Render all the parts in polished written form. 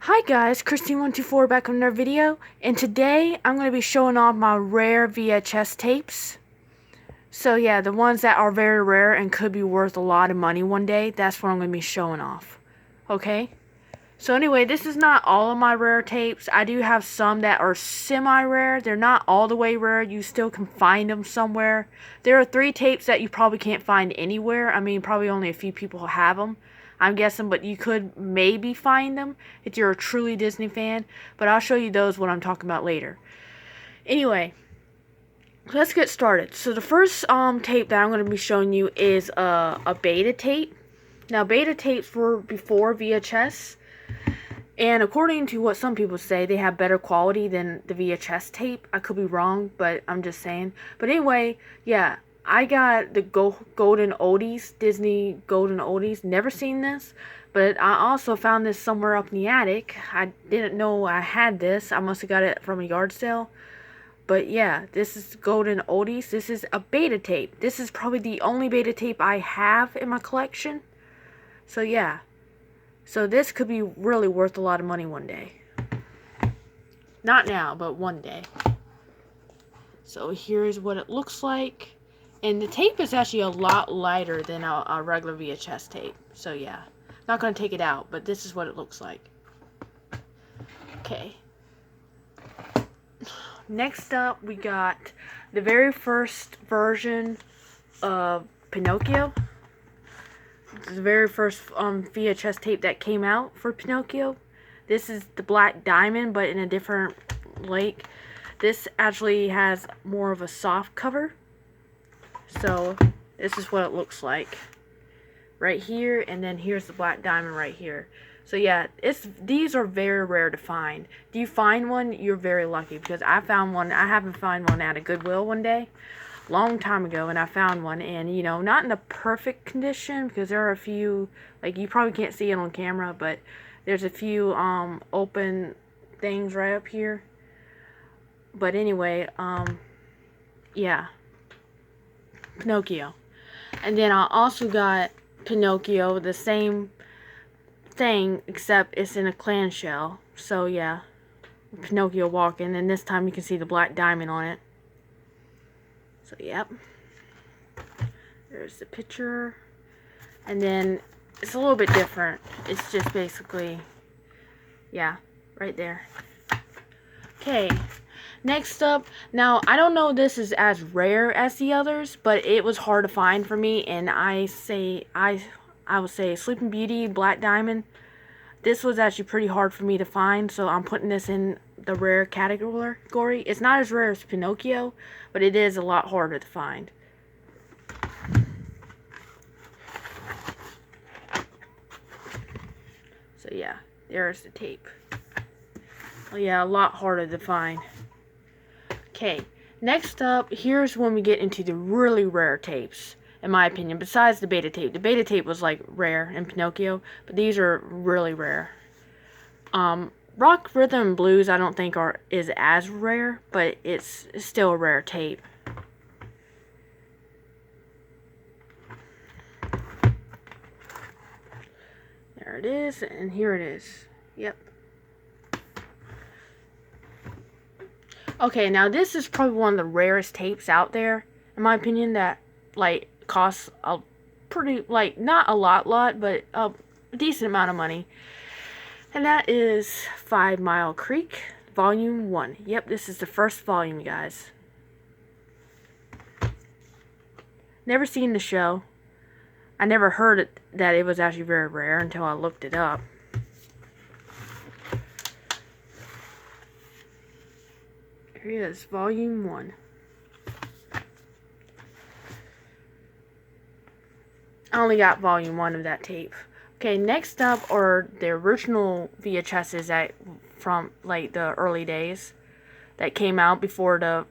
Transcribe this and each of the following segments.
Hi guys, Christine124 back with another video, and today I'm going to be showing off my rare VHS tapes. So yeah, the ones that are very rare and could be worth a lot of money one day, that's what I'm going to be showing off. Okay? So anyway, this is not all of my rare tapes. I do have some that are semi-rare. They're not all the way rare. You still can find them somewhere. There are 3 tapes that you probably can't find anywhere. I mean, probably only a few people have them, I'm guessing, but you could maybe find them if you're a truly Disney fan. But I'll show you those what I'm talking about later. Anyway, let's get started. So the first tape that I'm going to be showing you is a beta tape. Now, beta tapes were before VHS. And according to what some people say, they have better quality than the VHS tape. I could be wrong, but I'm just saying. But anyway, yeah, I got the Golden Oldies, Disney Golden Oldies. Never seen this, but I also found this somewhere up in the attic. I didn't know I had this. I must have got it from a yard sale. But yeah, this is Golden Oldies. This is a beta tape. This is probably the only beta tape I have in my collection. So yeah. So this could be really worth a lot of money one day. Not now, but one day. So here's what it looks like. And the tape is actually a lot lighter than a regular VHS tape. So yeah, not going to take it out, but this is what it looks like. Okay. Next up, we got the very first version of Pinocchio. The very first VHS tape that came out for Pinocchio. This is the Black Diamond, but in a different lake. This actually has more of a soft cover. So this is what it looks like right here, and then here's the Black Diamond right here. So yeah, these are very rare to find. Do you find one? You're very lucky, because I found one. I happened to find one at a Goodwill one day. Long time ago, and I found one, and you know, not in the perfect condition, because there are a few, like, you probably can't see it on camera, but there's a few open things right up here. But anyway, yeah, Pinocchio. And then I also got Pinocchio, the same thing, except it's in a clamshell. So yeah, Pinocchio walking, and this time you can see the Black Diamond on it. So, yep. There's the picture. And then it's a little bit different. It's just basically, yeah, right there. Okay. Next up, now I don't know if this is as rare as the others, but it was hard to find for me, and I would say Sleeping Beauty, Black Diamond. This was actually pretty hard for me to find, so I'm putting this in the rare category. It's not as rare as Pinocchio, but it is a lot harder to find. So yeah, there's the tape. Oh yeah, a lot harder to find. Okay, next up, here's when we get into the really rare tapes, in my opinion, besides the beta tape. The beta tape was like rare in Pinocchio, but these are really rare. Rock, Rhythm, and Blues I don't think is as rare, but it's still a rare tape. There it is, and here it is. Yep. Okay, now this is probably one of the rarest tapes out there, in my opinion, that, like, costs a pretty, like, not a lot, but a decent amount of money. And that is 5 Mile Creek, Volume 1. Yep, this is the first volume, guys. Never seen the show. I never heard that it was actually very rare until I looked it up. Here it is, Volume 1. I only got Volume 1 of that tape. Okay, next up are the original VHSs from like the early days that came out before the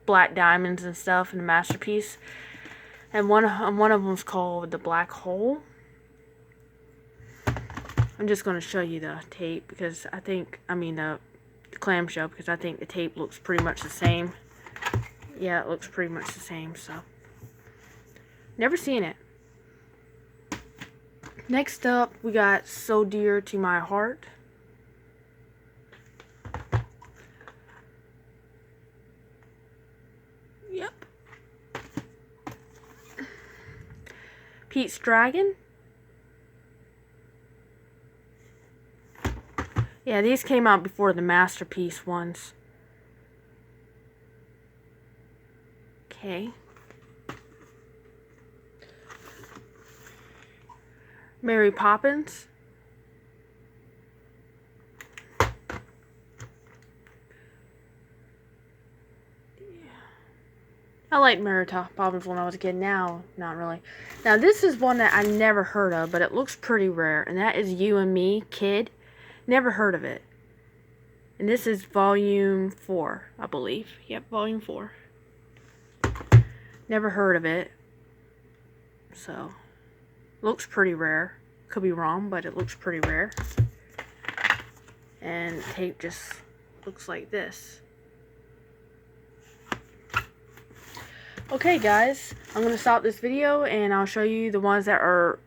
Black Diamonds and stuff and the Masterpiece. And one of them's called The Black Hole. I'm just going to show you the tape because the clamshell, because I think the tape looks pretty much the same. Yeah, it looks pretty much the same, so. Never seen it. Next up, we got So Dear to My Heart. Pete's Dragon. Yeah, these came out before the Masterpiece ones. Okay. Mary Poppins. I liked Mary Poppins when I was a kid. Now, not really. Now, this is one that I never heard of, but it looks pretty rare. And that is You and Me, Kid. Never heard of it. And this is volume 4, I believe. Yep, volume 4. Never heard of it. So, looks pretty rare. Could be wrong, but it looks pretty rare. And the tape just looks like this. Okay guys, I'm going to stop this video and I'll show you the ones that are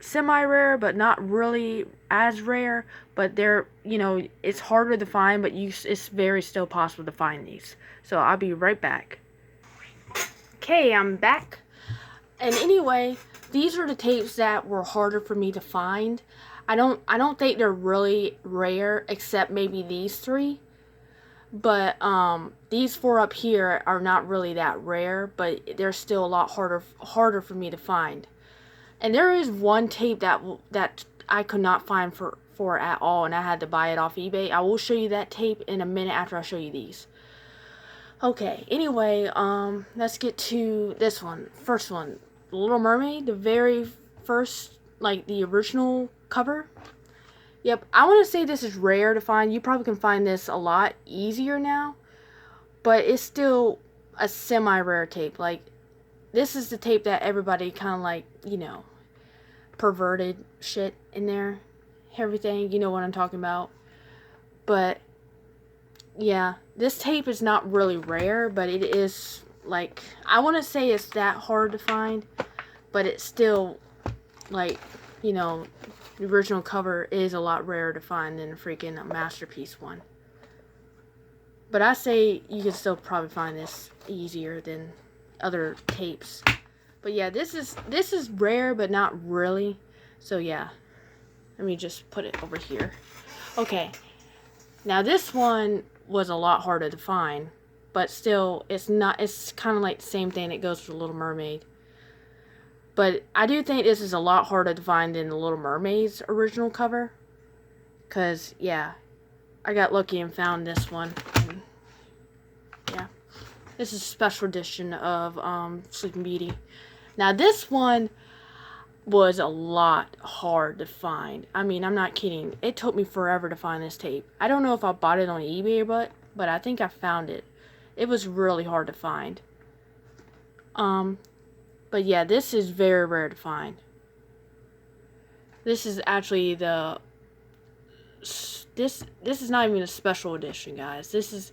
semi-rare but not really as rare, but they're, you know, it's harder to find, but it's very still possible to find these. So I'll be right back. Okay, I'm back. And anyway, these are the tapes that were harder for me to find. I don't think they're really rare except maybe these 3. But these 4 up here are not really that rare, but they're still a lot harder for me to find. And there is one tape that I could not find for at all, and I had to buy it off eBay. I will show you that tape in a minute after I show you these. Okay, anyway, let's get to this one. First one, The Little Mermaid, the very first, like the original cover. Yep, I want to say this is rare to find. You probably can find this a lot easier now. But it's still a semi-rare tape. Like, this is the tape that everybody kind of like, you know, perverted shit in there. Everything, you know what I'm talking about. But, yeah, this tape is not really rare, but it is, like, I want to say it's that hard to find. But it's still, like, you know, the original cover is a lot rarer to find than a freaking Masterpiece one. But I say you can still probably find this easier than other tapes. But yeah, this is rare but not really. So yeah. Let me just put it over here. Okay. Now this one was a lot harder to find, but still it's kind of like the same thing that goes for The Little Mermaid. But I do think this is a lot harder to find than The Little Mermaid's original cover. Because, yeah, I got lucky and found this one. And, yeah, this is a special edition of Sleeping Beauty. Now, this one was a lot hard to find. I mean, I'm not kidding. It took me forever to find this tape. I don't know if I bought it on eBay but I think I found it. It was really hard to find. But yeah, this is very rare to find. This is actually this is not even a special edition, guys. This is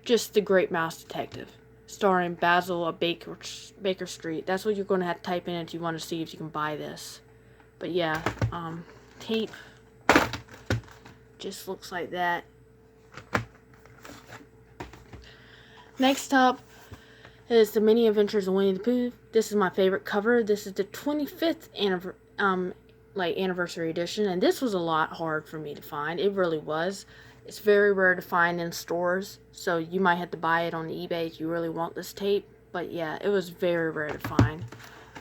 just The Great Mouse Detective, starring Basil of Baker Street. That's what you're going to have to type in if you want to see if you can buy this. But yeah, tape just looks like that. Next up is The Many Adventures of Winnie the Pooh. This is my favorite cover. This is the 25th anniversary edition, and this was a lot hard for me to find. It really was. It's very rare to find in stores, so you might have to buy it on eBay if you really want this tape. But yeah, it was very rare to find.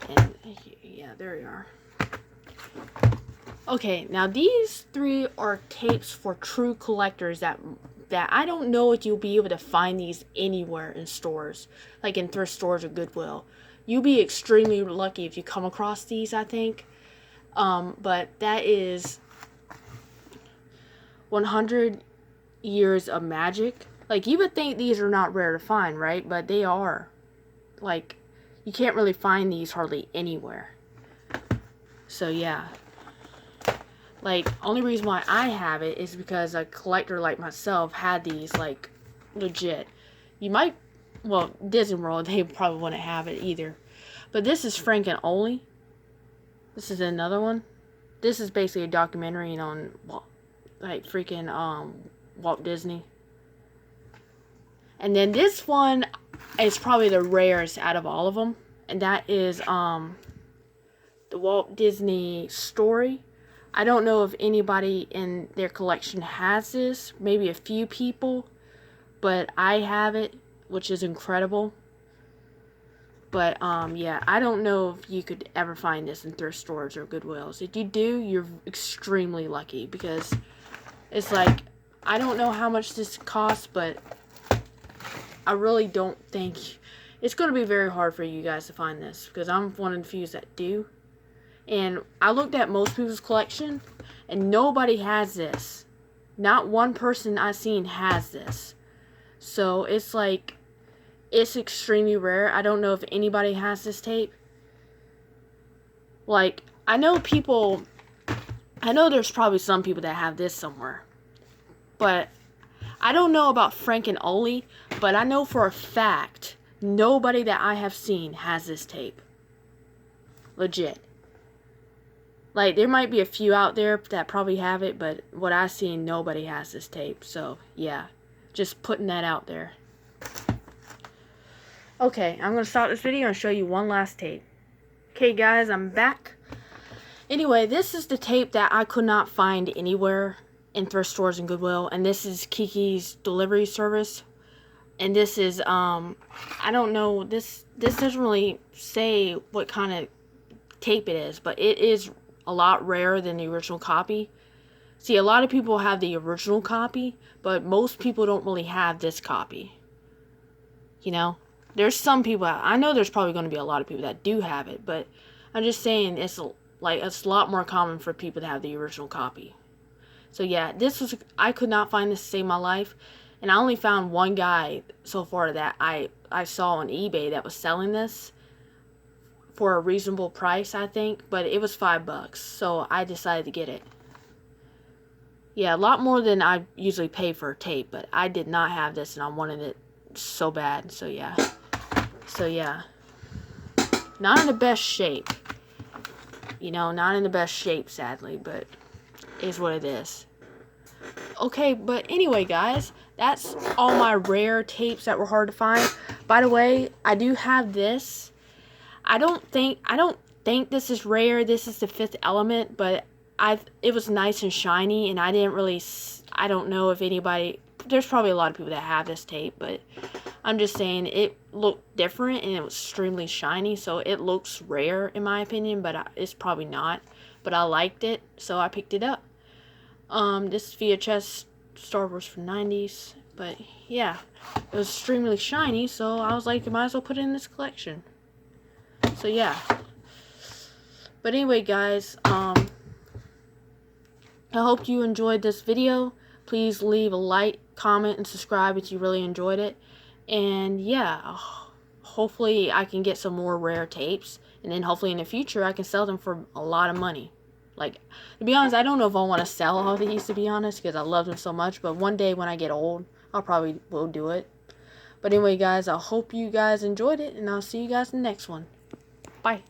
And yeah, there you are. Okay, now these 3 are tapes for true collectors that I don't know if you'll be able to find these anywhere in stores, like in thrift stores or Goodwill. You'll be extremely lucky if you come across these, I think. But that is 100 Years of Magic. Like, you would think these are not rare to find, right? But they are. Like, you can't really find these hardly anywhere. So, yeah. Like, only reason why I have it is because a collector like myself had these, like, legit. You might, well, Disney World, they probably wouldn't have it either. But this is Frank and Ollie. This is another one. This is basically a documentary on, like, freaking, Walt Disney. And then this one is probably the rarest out of all of them. And that is, the Walt Disney Story. I don't know if anybody in their collection has this, maybe a few people, but I have it, which is incredible. But, yeah, I don't know if you could ever find this in thrift stores or Goodwills. If you do, you're extremely lucky, because it's like, I don't know how much this costs, but I really don't think, it's going to be very hard for you guys to find this, because I'm one of the few that do. And I looked at most people's collection, and nobody has this. Not one person I've seen has this. So, it's like, it's extremely rare. I don't know if anybody has this tape. Like, I know there's probably some people that have this somewhere. But, I don't know about Frank and Ollie, but I know for a fact, nobody that I have seen has this tape. Legit. Like, there might be a few out there that probably have it, but what I've seen, nobody has this tape. So, yeah. Just putting that out there. Okay, I'm going to stop this video and show you one last tape. Okay, guys, I'm back. Anyway, this is the tape that I could not find anywhere in thrift stores and Goodwill. And this is Kiki's delivery service. And this is, I don't know, this doesn't really say what kind of tape it is. But it is a lot rarer than the original copy. See, a lot of people have the original copy, but most people don't really have this copy. You know? There's some people, I know there's probably going to be a lot of people that do have it, but I'm just saying it's a lot more common for people to have the original copy. So yeah, I could not find this to save my life, and I only found one guy so far that I saw on eBay that was selling this for a reasonable price, I think, but it was $5, so I decided to get it. Yeah, a lot more than I usually pay for a tape, but I did not have this, and I wanted it so bad, so yeah. So yeah, not in the best shape, you know, not in the best shape, sadly, but is what it is. Okay, but anyway, guys, that's all my rare tapes that were hard to find. By the way, I do have this. I don't think this is rare. This is the Fifth Element, but it was nice and shiny, and I don't know if anybody, there's probably a lot of people that have this tape, but I'm just saying it looked different and it was extremely shiny, so it looks rare in my opinion, but it's probably not. But I liked it, so I picked it up. This VHS Star Wars from the 90s, but yeah, it was extremely shiny, so I was like, I might as well put it in this collection. So yeah. But anyway, guys, I hope you enjoyed this video. Please leave a like, comment, and subscribe if you really enjoyed it. And yeah, hopefully I can get some more rare tapes, and then hopefully in the future I can sell them for a lot of money. Like, to be honest, I don't know if I want to sell all these, to be honest, because I love them so much, but one day when I get old, I'll probably will do it. But anyway, guys, I hope you guys enjoyed it, and I'll see you guys in the next one. Bye.